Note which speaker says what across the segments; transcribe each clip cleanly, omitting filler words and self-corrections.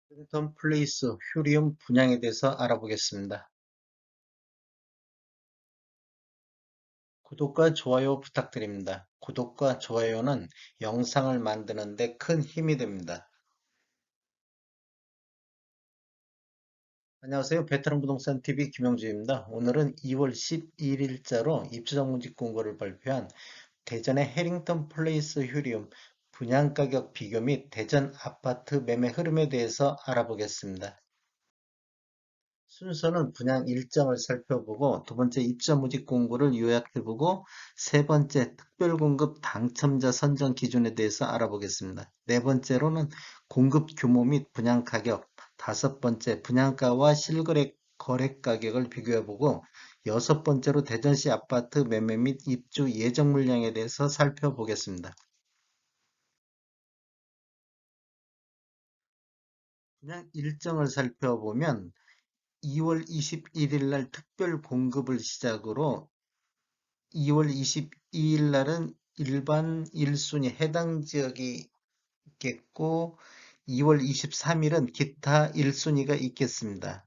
Speaker 1: 해링턴 플레이스 휴리움 분양에 대해서 알아보겠습니다. 구독과 좋아요 부탁드립니다. 구독과 좋아요는 영상을 만드는 데 큰 힘이 됩니다. 안녕하세요. 베테랑 부동산 TV 김영주입니다. 오늘은 2월 11일자로 입주정지 공고를 발표한 대전의 해링턴 플레이스 휴리움 분양가격 비교 및 대전 아파트 매매 흐름에 대해서 알아보겠습니다. 순서는 분양 일정을 살펴보고, 두 번째 입자 모집 공고를 요약해보고, 세 번째 특별 공급 당첨자 선정 기준에 대해서 알아보겠습니다. 네 번째로는 공급 규모 및 분양 가격, 다섯 번째 분양가와 실거래 거래 가격을 비교해보고, 여섯 번째로 대전시 아파트 매매 및 입주 예정 물량에 대해서 살펴보겠습니다. 분양 일정을 살펴보면 2월 21일 날 특별 공급을 시작으로 2월 22일 날은 일반 1순위 해당 지역이 있겠고, 2월 23일은 기타 1순위가 있겠습니다.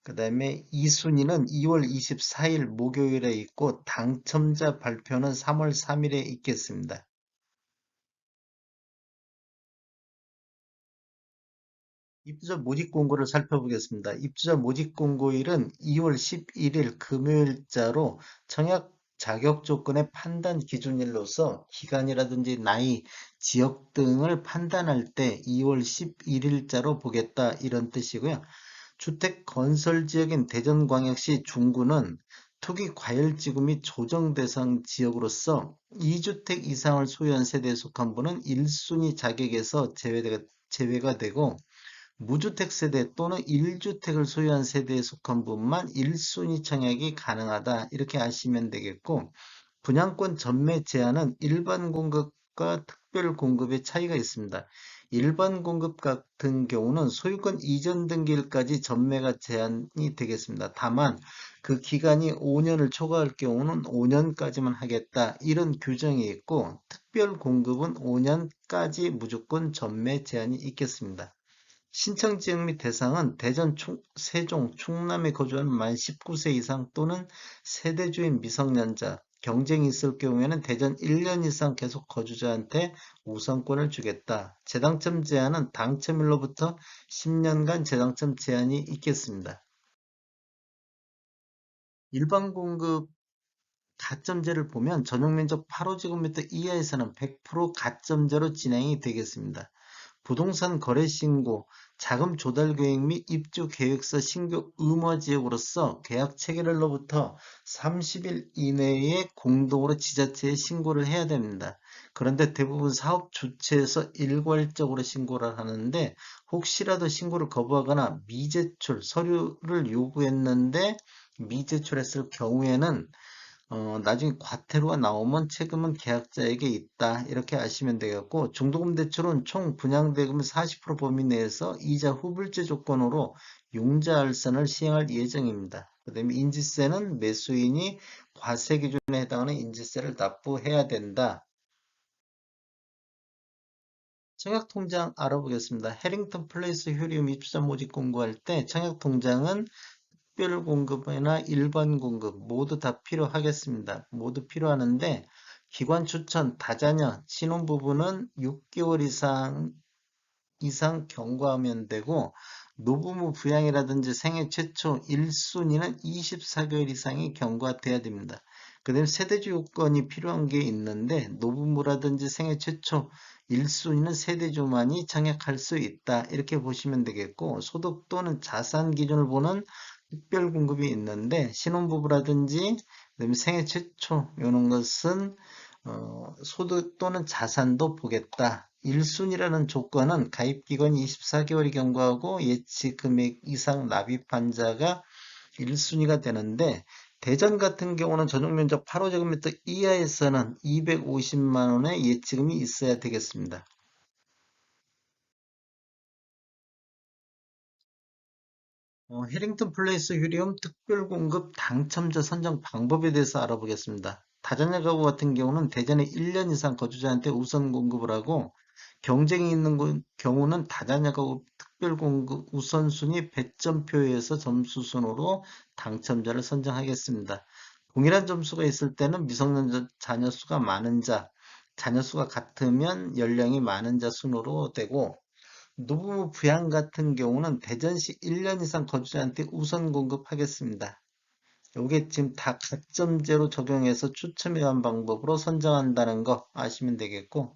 Speaker 1: 그 다음에 2순위는 2월 24일 목요일에 있고, 당첨자 발표는 3월 3일에 있겠습니다. 입주자 모집 공고를 살펴보겠습니다. 입주자 모집 공고일은 2월 11일 금요일자로 청약 자격 조건의 판단 기준일로서 기간이라든지 나이, 지역 등을 판단할 때 2월 11일자로 보겠다 이런 뜻이고요. 주택 건설 지역인 대전광역시 중구는 투기 과열지구 및 조정 대상 지역으로서 2주택 이상을 소유한 세대에 속한 분은 1순위 자격에서 제외가 되고, 무주택 세대 또는 1주택을 소유한 세대에 속한 분만 1순위 청약이 가능하다 이렇게 아시면 되겠고, 분양권 전매 제한은 일반 공급과 특별 공급의 차이가 있습니다. 일반 공급 같은 경우는 소유권 이전 등기일까지 전매가 제한이 되겠습니다. 다만 그 기간이 5년을 초과할 경우는 5년까지만 하겠다 이런 규정이 있고, 특별 공급은 5년까지 무조건 전매 제한이 있겠습니다. 신청 지역 및 대상은 대전, 세종, 충남에 거주하는 만 19세 이상 또는 세대주인 미성년자, 경쟁이 있을 경우에는 대전 1년 이상 계속 거주자한테 우선권을 주겠다. 재당첨 제한은 당첨일로부터 10년간 재당첨 제한이 있겠습니다. 일반 공급 가점제를 보면 전용 면적 8호제곱미터 이하에서는 100% 가점제로 진행이 되겠습니다. 부동산 거래 신고, 자금 조달 계획 및 입주 계획서 신고 의무 지역으로서 계약 체결일로부터 30일 이내에 공동으로 지자체에 신고를 해야 됩니다. 그런데 대부분 사업 주체에서 일괄적으로 신고를 하는데, 혹시라도 신고를 거부하거나 미제출, 서류를 요구했는데 미제출했을 경우에는 나중에 과태료가 나오면 책임은 계약자에게 있다. 이렇게 아시면 되겠고, 중도금 대출은 총 분양대금 40% 범위 내에서 이자 후불제 조건으로 융자 할산을 시행할 예정입니다. 그 다음에 인지세는 매수인이 과세 기준에 해당하는 인지세를 납부해야 된다. 청약통장 알아보겠습니다. 해링턴 플레이스 휴리움 입주자 모집 공고할 때 청약통장은 특별 공급이나 일반 공급 모두 다 필요하겠습니다. 모두 필요하는데, 기관 추천, 다자녀, 신혼부부는 6개월 이상 경과하면 되고, 노부모 부양이라든지 생애 최초 1순위는 24개월 이상이 경과돼야 됩니다. 그 다음에 세대주 요건이 필요한 게 있는데, 노부모라든지 생애 최초 1순위는 세대주만이 청약할 수 있다. 이렇게 보시면 되겠고, 소득 또는 자산 기준을 보는 특별 공급이 있는데, 신혼부부라든지 그다음에 생애 최초 이런 것은 소득 또는 자산도 보겠다. 1순위라는 조건은 가입기간이 24개월이 경과하고 예치 금액 이상 납입한 자가 1순위가 되는데, 대전 같은 경우는 전용 면적 8호제곱미터 이하에서는 250만 원의 예치금이 있어야 되겠습니다. 해링턴 플레이스 휴리움 특별공급 당첨자 선정 방법에 대해서 알아보겠습니다. 다자녀 가구 같은 경우는 대전에 1년 이상 거주자한테 우선 공급을 하고, 경쟁이 있는 경우는 다자녀 가구 특별공급 우선순위 배점표에서 점수 순으로 당첨자를 선정하겠습니다. 동일한 점수가 있을 때는 미성년 자녀 수가 많은 자, 자녀 수가 같으면 연령이 많은 자 순으로 되고, 노부부 부양 같은 경우는 대전시 1년 이상 거주자한테 우선 공급하겠습니다. 요게 지금 다 가점제로 적용해서 추첨에 의한 방법으로 선정한다는 거 아시면 되겠고,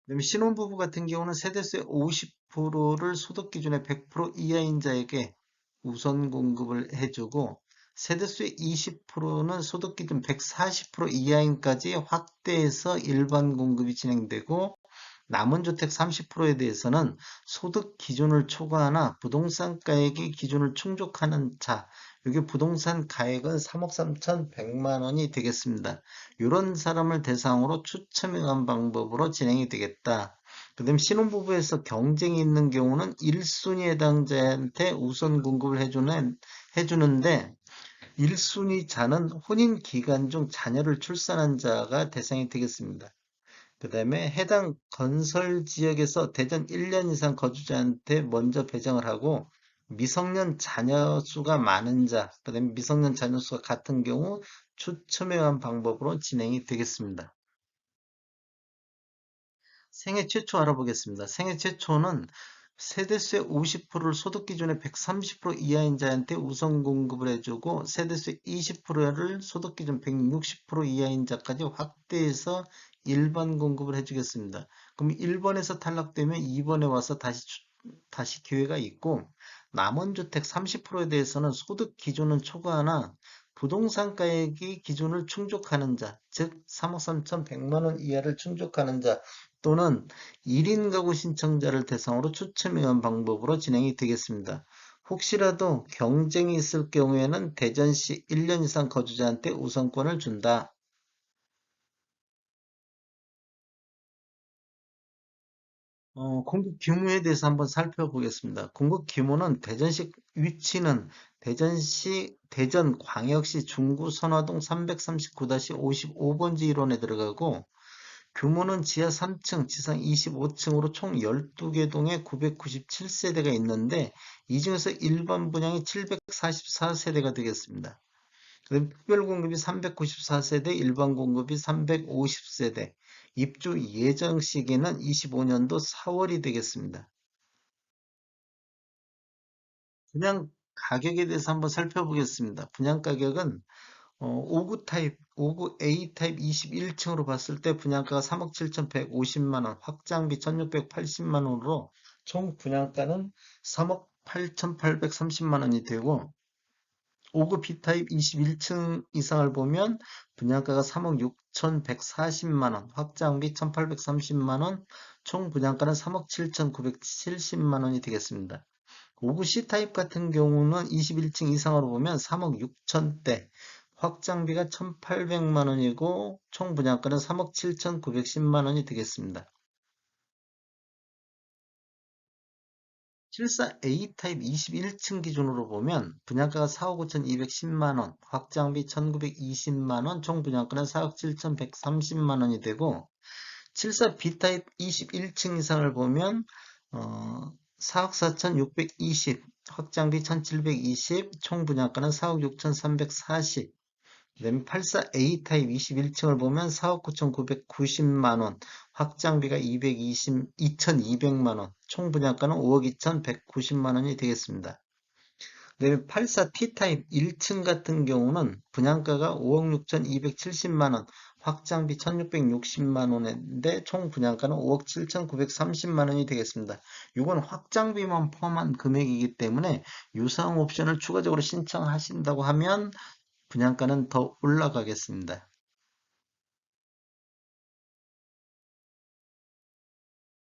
Speaker 1: 그다음에 신혼부부 같은 경우는 세대수의 50%를 소득 기준의 100% 이하인 자에게 우선 공급을 해주고, 세대수의 20%는 소득 기준 140% 이하인까지 확대해서 일반 공급이 진행되고, 남은 주택 30%에 대해서는 소득 기준을 초과하나 부동산 가액이 기준을 충족하는 자, 이게 부동산 가액은 3억 3,100만 원이 되겠습니다. 이런 사람을 대상으로 추첨에 의한 방법으로 진행이 되겠다. 그 다음에 신혼부부에서 경쟁이 있는 경우는 1순위 해당자한테 우선 공급을 해주는데 1순위 자는 혼인 기간 중 자녀를 출산한 자가 대상이 되겠습니다. 그 다음에 해당 건설 지역에서 대전 1년 이상 거주자한테 먼저 배정을 하고 미성년 자녀 수가 많은 자, 그 다음에 미성년 자녀 수가 같은 경우 추첨에 의한 방법으로 진행이 되겠습니다. 생애 최초 알아보겠습니다. 생애 최초는 세대수의 50%를 소득 기준의 130% 이하인 자한테 우선 공급을 해주고 세대수의 20%를 소득 기준 160% 이하인 자까지 확대해서 일반 공급을 해주겠습니다. 그럼 1번에서 탈락되면 2번에 와서 다시 기회가 있고 남은 주택 30%에 대해서는 소득 기준은 초과하나 부동산 가액이 기준을 충족하는 자, 즉 3억 3,100만 원 이하를 충족하는 자 또는 1인 가구 신청자를 대상으로 추첨에 의한 방법으로 진행이 되겠습니다. 혹시라도 경쟁이 있을 경우에는 대전시 1년 이상 거주자한테 우선권을 준다. 공급 규모에 대해서 한번 살펴보겠습니다. 공급 규모는 대전시 위치는 대전시 대전광역시 중구 선화동 339-55번지 1원에 들어가고 규모는 지하 3층, 지상 25층으로 총 12개 동에 997세대가 있는데 이 중에서 일반 분양이 744세대가 되겠습니다. 그다음 특별 공급이 394세대, 일반 공급이 350세대. 입주 예정 시기는 25년도 4월이 되겠습니다. 분양 가격에 대해서 한번 살펴보겠습니다. 분양 가격은 5구 타입, 5구 A 타입 21층으로 봤을 때 분양가가 3억 7,150만 원, 확장비 1,680만 원으로 총 분양가는 3억 8,830만 원이 되고 5구 B 타입 21층 이상을 보면 분양가가 3억 6,140만 원, 확장비 1,830만 원, 총 분양가는 3억 7,970만 원이 되겠습니다. 5구 C타입 같은 경우는 21층 이상으로 보면 3억 6천대, 확장비가 1,800만 원이고 총 분양가는 3억 7,910만 원이 되겠습니다. 74A 타입 21층 기준으로 보면 분양가가 4억 5,210만 원, 확장비 1,920만 원, 총 분양가는 4억 7,130만 원이 되고 74B 타입 21층 이상을 보면 4억 4,620, 확장비 1,720, 총 분양가는 4억 6,340. 그다음에 84A 타입 21층을 보면 4억 9,990만 원, 확장비가 2,200만 원, 총 분양가는 5억 2,190만 원이 되겠습니다. 그다음에 84T 타입 1층 같은 경우는 분양가가 5억 6,270만 원, 확장비 1,660만 원인데 총 분양가는 5억 7,930만 원이 되겠습니다. 이건 확장비만 포함한 금액이기 때문에 유사한 옵션을 추가적으로 신청하신다고 하면 분양가는 더 올라가겠습니다.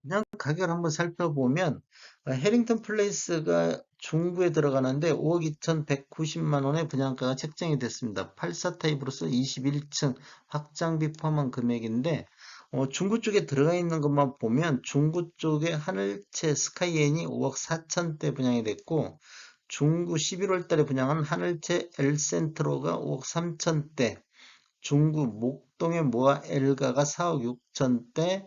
Speaker 1: 그냥 가격을 한번 살펴보면 해링턴 플레이스가 중구에 들어가는데 5억 2,190만 원의 분양가가 책정이 됐습니다. 84 타입으로서 21층 확장비 포함한 금액인데 중구 쪽에 들어가 있는 것만 보면 중구 쪽에 하늘채 스카이엔이 5억 4천대 분양이 됐고 중구 11월 달에 분양한 하늘채 엘센트로가 5억 3천대, 중구 목동의 모아 엘가가 4억 6천대,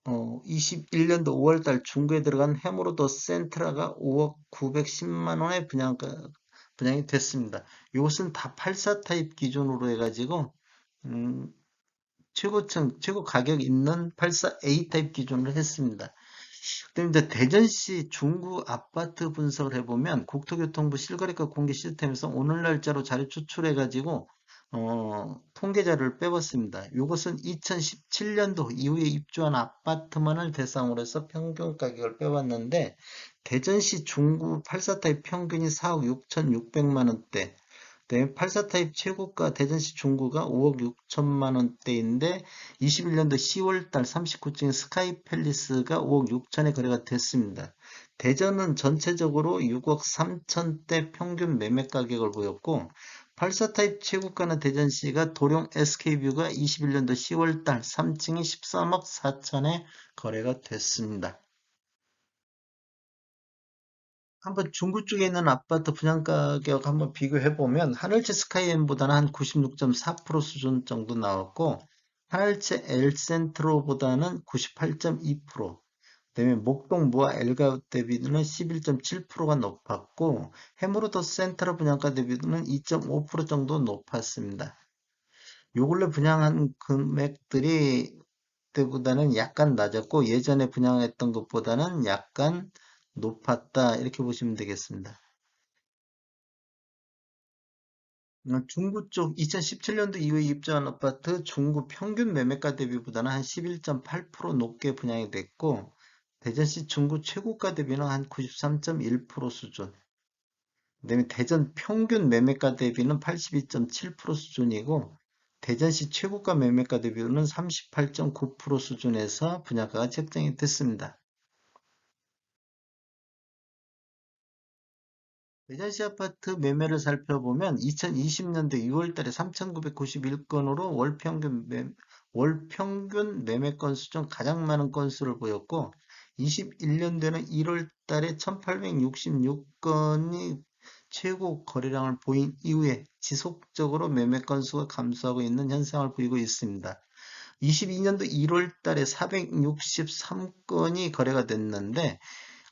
Speaker 1: 21년도 5월달 중구에 들어간 헤모로더 센트라가 5억 910만 원에 분양이 됐습니다. 이것은 다 84 타입 기준으로 해가지고 음, 최고층, 최고 가격 있는 84A 타입 기준으로 했습니다. 그다음에 이제 대전시 중구 아파트 분석을 해보면 국토교통부 실거래가 공개 시스템에서 오늘 날짜로 자료 추출해가지고 통계 자료를 빼봤습니다. 이것은 2017년도 이후에 입주한 아파트만을 대상으로 해서 평균 가격을 빼봤는데 대전시 중구 84타입 평균이 4억 6,600만 원대, 그다음에 84 타입 최고가 대전시 중구가 5억 6천만 원대인데 21년도 10월 달 39층 스카이 팰리스가 5억 6천에 거래가 됐습니다. 대전은 전체적으로 6억 3천대 평균 매매 가격을 보였고 84 타입 최고가는 대전시가 도룡 SK뷰가 21년도 10월 달 3층이 13억 4천에 거래가 됐습니다. 한번 중구 쪽에 있는 아파트 분양가격 한번 비교해 보면 하늘채 스카이엠보다는 한 96.4% 수준 정도 나왔고 하늘채 엘센트로보다는 98.2%, 그다음에 목동 모아 엘가웃 대비는 11.7%가 높았고 해무르도 센트럴 분양가 대비는 2.5% 정도 높았습니다. 요 근래 분양한 금액들이 때보다는 약간 낮았고 예전에 분양했던 것보다는 약간 높았다 이렇게 보시면 되겠습니다. 중구 쪽 2017년도 이후에 입주한 아파트 중구 평균 매매가 대비보다는 한 11.8% 높게 분양이 됐고 대전시 중구 최고가 대비는 한 93.1% 수준, 그다음에 대전 평균 매매가 대비는 82.7% 수준이고 대전시 최고가 매매가 대비는 38.9% 수준에서 분양가가 책정이 됐습니다. 대전시 아파트 매매를 살펴보면 2020년도 6월 달에 3,991건으로 월 평균 매매 건수 중 가장 많은 건수를 보였고 21년도에는 1월 달에 1,866건이 최고 거래량을 보인 이후에 지속적으로 매매 건수가 감소하고 있는 현상을 보이고 있습니다. 22년도 1월 달에 463건이 거래가 됐는데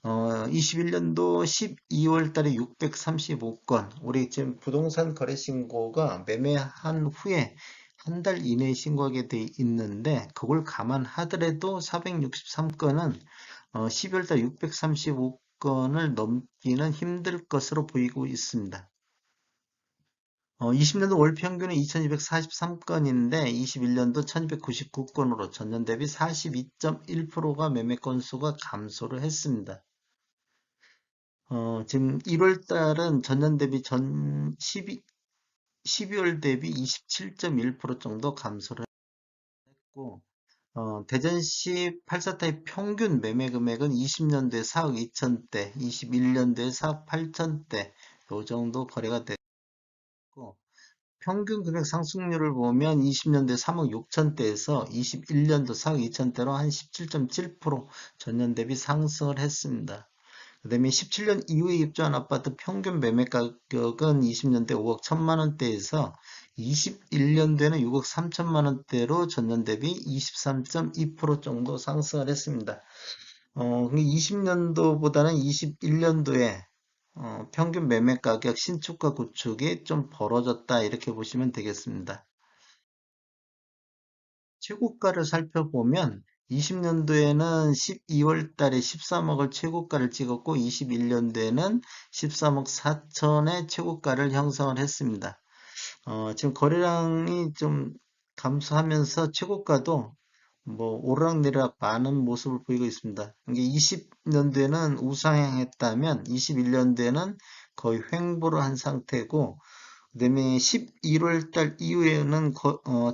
Speaker 1: 21년도 12월 달에 635건, 우리 지금 부동산 거래 신고가 매매한 후에 한 달 이내에 신고하게 돼 있는데, 그걸 감안하더라도 463건은 12월 달 635건을 넘기는 힘들 것으로 보이고 있습니다. 20년도 월 평균은 2243건인데 21년도 1299건으로 전년 대비 42.1%가 매매 건수가 감소를 했습니다. 지금 1월 달은 전년 대비 12월 대비 27.1% 정도 감소를 했고, 대전시 84타입 평균 매매 금액은 20년도에 4억 2천대, 21년도에 4억 8천대, 요 정도 거래가 됐고, 평균 금액 상승률을 보면 20년도에 3억 6천대에서 21년도 4억 2천대로 한 17.7% 전년 대비 상승을 했습니다. 그다음에 17년 이후에 입주한 아파트 평균 매매 가격은 20년대 5억 1천만 원대에서 21년도에는 6억 3천만 원대로 전년 대비 23.2% 정도 상승을 했습니다. 20년도보다는 21년도에 평균 매매 가격 신축과 구축이 좀 벌어졌다 이렇게 보시면 되겠습니다. 최고가를 살펴보면 20년도에는 12월 달에 13억을 최고가를 찍었고 21년도에는 13억 4천의 최고가를 형성을 했습니다. 지금 거래량이 좀 감소하면서 최고가도 뭐 오르락내리락 많은 모습을 보이고 있습니다. 이게 20년도에는 우상향했다면 21년도에는 거의 횡보를 한 상태고 그다음에 11월 달 이후에는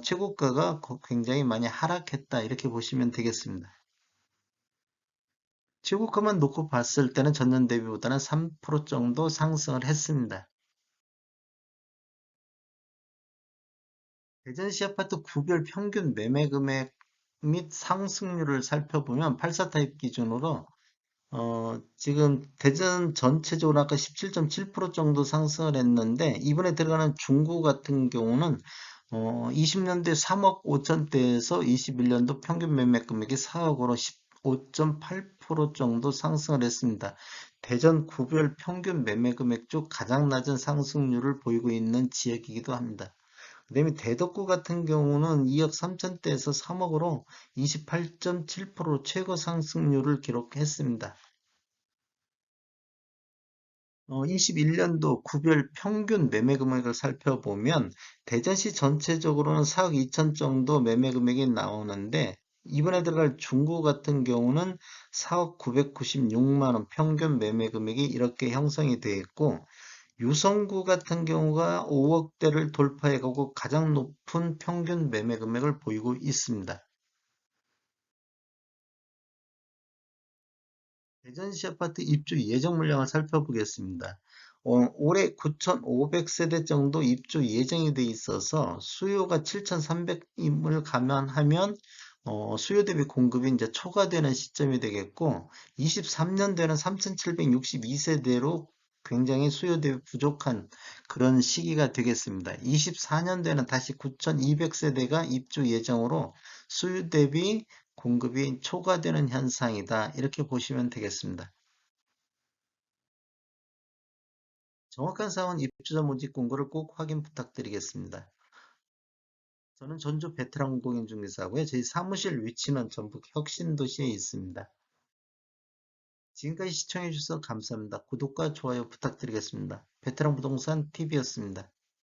Speaker 1: 최고가가 굉장히 많이 하락했다 이렇게 보시면 되겠습니다. 최고가만 놓고 봤을 때는 전년 대비보다는 3% 정도 상승을 했습니다. 대전시 아파트 구별 평균 매매 금액 및 상승률을 살펴보면 84 타입 기준으로 지금 대전 전체적으로 아까 17.7% 정도 상승을 했는데 이번에 들어가는 중구 같은 경우는 20년대 3억 5천대에서 21년도 평균 매매 금액이 4억으로 15.8% 정도 상승을 했습니다. 대전 구별 평균 매매 금액 중 가장 낮은 상승률을 보이고 있는 지역이기도 합니다. 그다음에 대덕구 같은 경우는 2억 3천대에서 3억으로 28.7% 최고 상승률을 기록했습니다. 21년도 구별 평균 매매 금액을 살펴보면 대전시 전체적으로는 4억 2천 정도 매매 금액이 나오는데 이번에 들어갈 중구 같은 경우는 4억 996만 원 평균 매매 금액이 이렇게 형성이 되어 있고 유성구 같은 경우가 5억대를 돌파해가고 가장 높은 평균 매매 금액을 보이고 있습니다. 대전시 아파트 입주 예정 물량을 살펴보겠습니다. 올해 9,500세대 정도 입주 예정이 돼 있어서 수요가 7,300임을 감안하면 수요 대비 공급이 이제 초과되는 시점이 되겠고 23년도에는 3,762세대로 굉장히 수요 대비 부족한 그런 시기가 되겠습니다. 24년도에는 다시 9,200세대가 입주 예정으로 수요 대비 공급이 초과되는 현상이다. 이렇게 보시면 되겠습니다. 정확한 사원 입주자 모집 공고를 꼭 확인 부탁드리겠습니다. 저는 전주 베테랑 공인중개사고요. 저희 사무실 위치는 전북 혁신도시에 있습니다. 지금까지 시청해 주셔서 감사합니다. 구독과 좋아요 부탁드리겠습니다. 베테랑 부동산 TV였습니다.